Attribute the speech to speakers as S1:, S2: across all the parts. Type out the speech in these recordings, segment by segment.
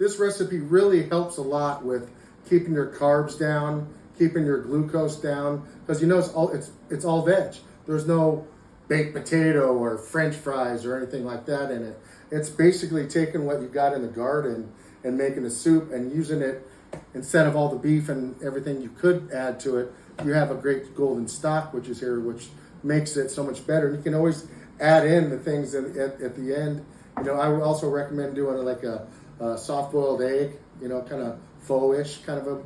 S1: this recipe really helps a lot with keeping your carbs down, keeping your glucose down, because you know it's all veg. There's no baked potato or French fries or anything like that in it. It's basically taking what you got in the garden and making a soup and using it instead of all the beef and everything you could add to it. You have a great golden stock, which is here, which makes it so much better. And you can always add in the things at the end. You know, I would also recommend doing like a soft-boiled egg, you know, kind of faux-ish kind of a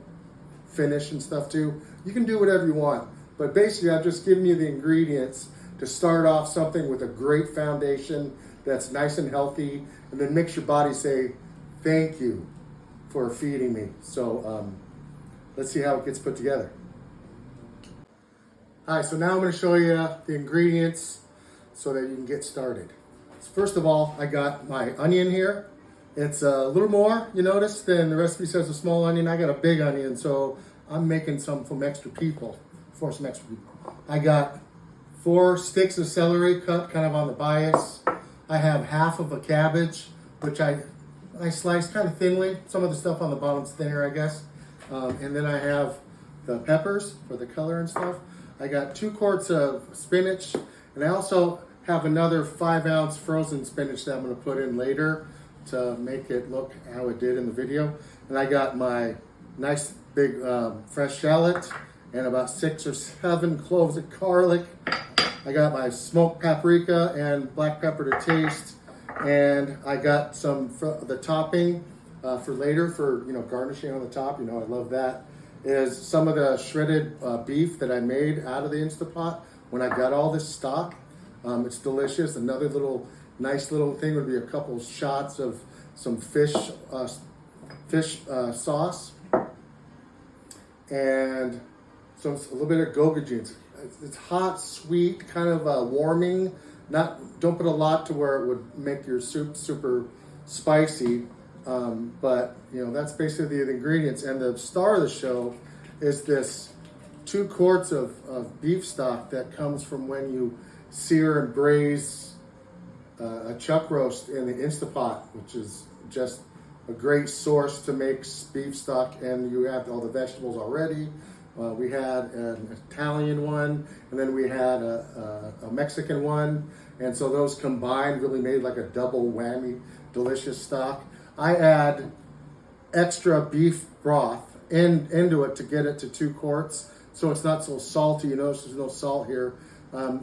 S1: finish and stuff too. You can do whatever you want, but basically I've just given you the ingredients to start off something with a great foundation that's nice and healthy, and then makes your body say, thank you for feeding me. So let's see how it gets put together. All right, so now I'm going to show you the ingredients so that you can get started. So first of all, I got my onion here. It's a little more, you notice, than the recipe says a small onion. I got a big onion, so I'm making some for some extra people. I got 4 sticks of celery cut kind of on the bias. I have half of a cabbage, which I sliced kind of thinly. Some of the stuff on the bottom's thinner, I guess. And then I have the peppers for the color and stuff. I got 2 quarts of spinach, and I also have another 5-ounce frozen spinach that I'm going to put in later to make it look how it did in the video. And I got my nice big fresh shallot and about 6 or 7 cloves of garlic. I got my smoked paprika and black pepper to taste, and I got some the topping for later for, you know, garnishing on the top. You know, I love that. Is some of the shredded beef that I made out of the Insta Pot when I got all this stock. It's delicious. Another nice little thing would be a couple shots of some fish sauce and a little bit of goga jeans. It's hot, sweet, kind of warming. Don't put a lot to where it would make your soup super spicy. But you know, that's basically the ingredients. And the star of the show is this 2 quarts of beef stock that comes from when you sear and braise a chuck roast in the Insta Pot, which is just a great source to make beef stock, and you have all the vegetables already. We had an Italian one, and then we had a Mexican one, and so those combined really made like a double whammy delicious stock. I add extra beef broth into it to get it to 2 quarts, so it's not so salty. You notice there's no salt here,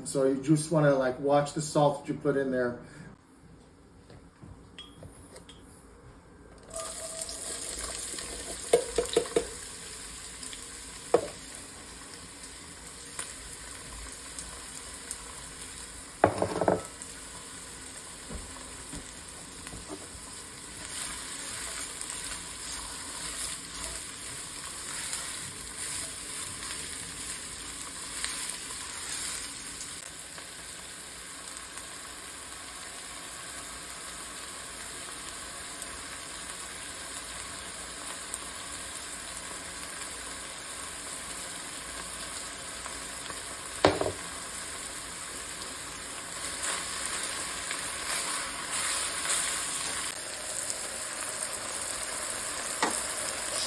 S1: so you just want to like watch the salt that you put in there.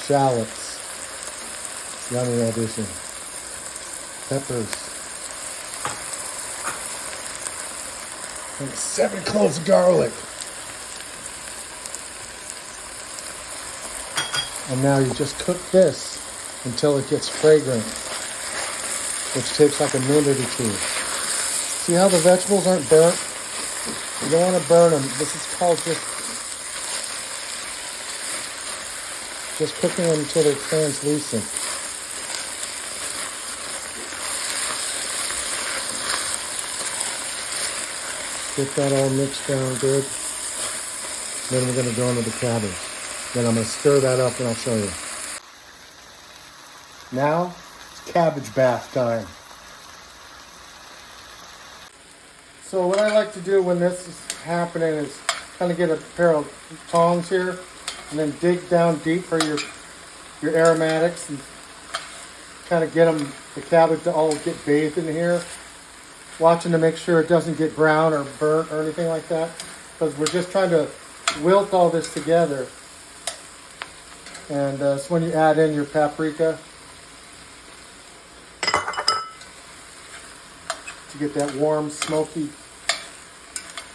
S1: Shallots, yummy addition. Peppers, and 7 cloves of garlic. And now you just cook this until it gets fragrant, which takes like a minute or 2. See how the vegetables aren't burnt? You don't want to burn them. This is called just cooking them until they're translucent. Get that all mixed down good. Then we're going to go into the cabbage. Then I'm going to stir that up and I'll show you. Now, it's cabbage bath time. So what I like to do when this is happening is kind of get a pair of tongs here and then dig down deep for your aromatics and kind of get the cabbage to all get bathed in here. Watching to make sure it doesn't get brown or burnt or anything like that, because we're just trying to wilt all this together And it's when you add in your paprika to get that warm, smoky.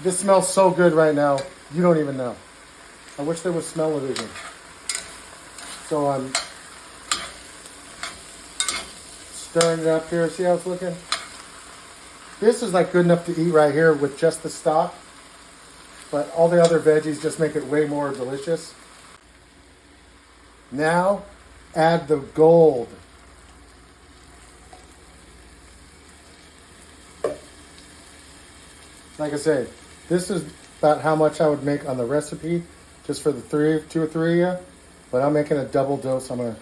S1: This smells so good right now, you don't even know. I wish there was smell-o-vision. So I'm stirring it up here. See how it's looking? This is like good enough to eat right here with just the stock. But all the other veggies just make it way more delicious. Now, add the gold. Like I say, this is about how much I would make on the recipe, just for the two or three of you. But I'm making a double dose. I'm gonna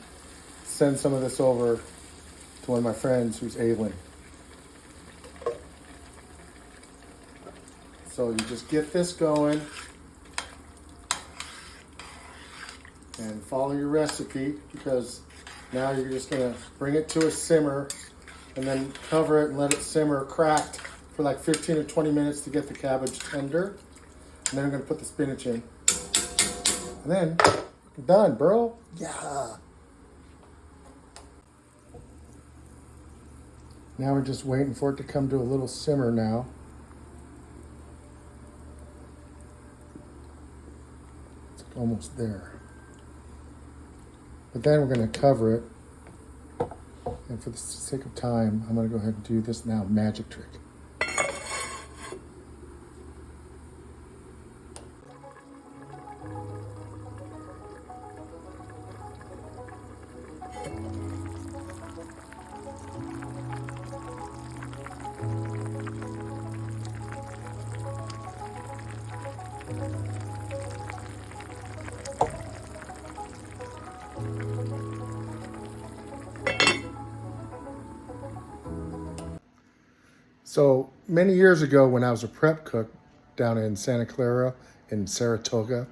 S1: send some of this over to one of my friends who's ailing. So you just get this going and follow your recipe, because now you're just gonna bring it to a simmer and then cover it and let it simmer cracked for like 15 or 20 minutes to get the cabbage tender. And then I'm gonna put the spinach in. And then, done, bro. Yeah. Now we're just waiting for it to come to a little simmer now. It's almost there. But then we're going to cover it. And for the sake of time, I'm going to go ahead and do this now, magic trick. So many years ago, when I was a prep cook down in Santa Clara in Saratoga,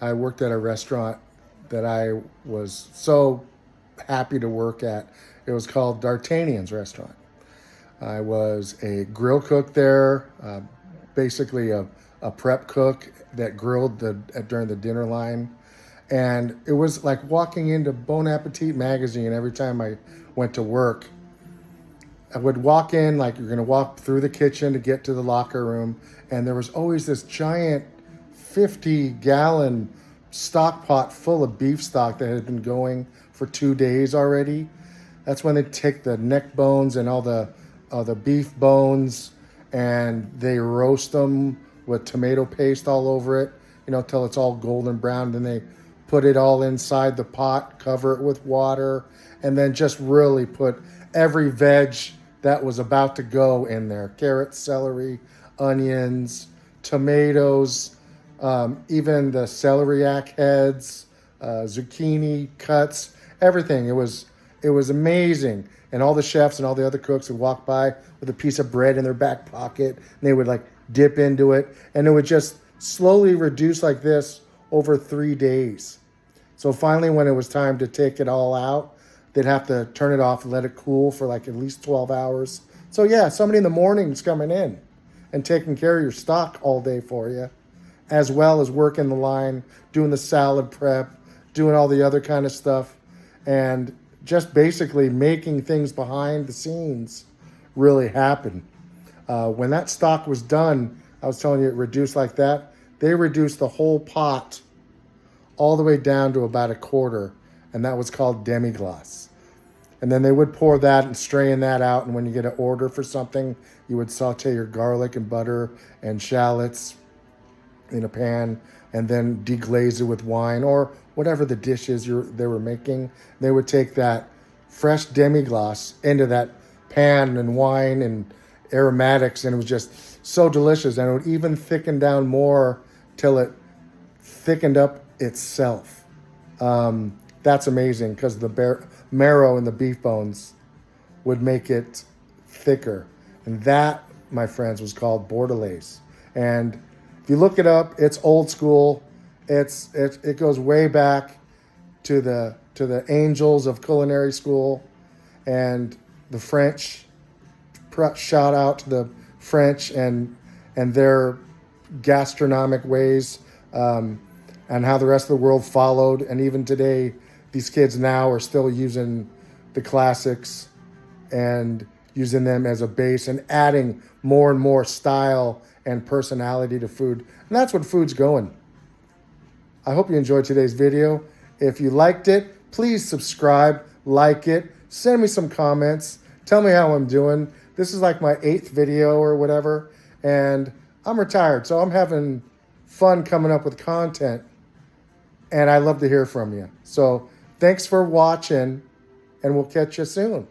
S1: I worked at a restaurant that I was so happy to work at. It was called D'Artagnan's Restaurant. I was a grill cook there, basically a prep cook that grilled during the dinner line. And it was like walking into Bon Appetit magazine every time I went to work. I would walk in, like you're going to walk through the kitchen to get to the locker room, and there was always this giant 50-gallon stock pot full of beef stock that had been going for 2 days already. That's when they take the neck bones and all the beef bones, and they roast them with tomato paste all over it, till it's all golden brown. Then they put it all inside the pot, cover it with water, and then just really put every veg that was about to go in there. Carrots, celery, onions, tomatoes, even the celeriac heads, zucchini cuts, everything. It was amazing. And all the chefs and all the other cooks would walk by with a piece of bread in their back pocket, and they would like dip into it, and it would just slowly reduce like this over 3 days. So finally, when it was time to take it all out, they'd have to turn it off and let it cool for like at least 12 hours. So yeah, somebody in the morning's coming in and taking care of your stock all day for you, as well as working the line, doing the salad prep, doing all the other kind of stuff, and just basically making things behind the scenes really happen. When that stock was done, I was telling you it reduced like that. They reduced the whole pot all the way down to about a quarter, and that was called demi-glace. And then they would pour that and strain that out, and when you get an order for something, you would saute your garlic and butter and shallots in a pan, and then deglaze it with wine or whatever the dish is they were making. They would take that fresh demi-glace into that pan and wine and aromatics, and it was just so delicious. And it would even thicken down more till it thickened up itself. That's amazing, because the marrow in the beef bones would make it thicker. And that, my friends, was called bordelaise. And if you look it up, it's old school. It goes way back to the angels of culinary school and the French. Shout out to the French and their gastronomic ways, and how the rest of the world followed. And even today, these kids now are still using the classics and using them as a base and adding more and more style and personality to food. And that's what food's going. I hope you enjoyed today's video. If you liked it, please subscribe, like it, send me some comments, tell me how I'm doing. This is like my 8th video or whatever, and I'm retired, so I'm having fun coming up with content, and I love to hear from you. So thanks for watching, and we'll catch you soon.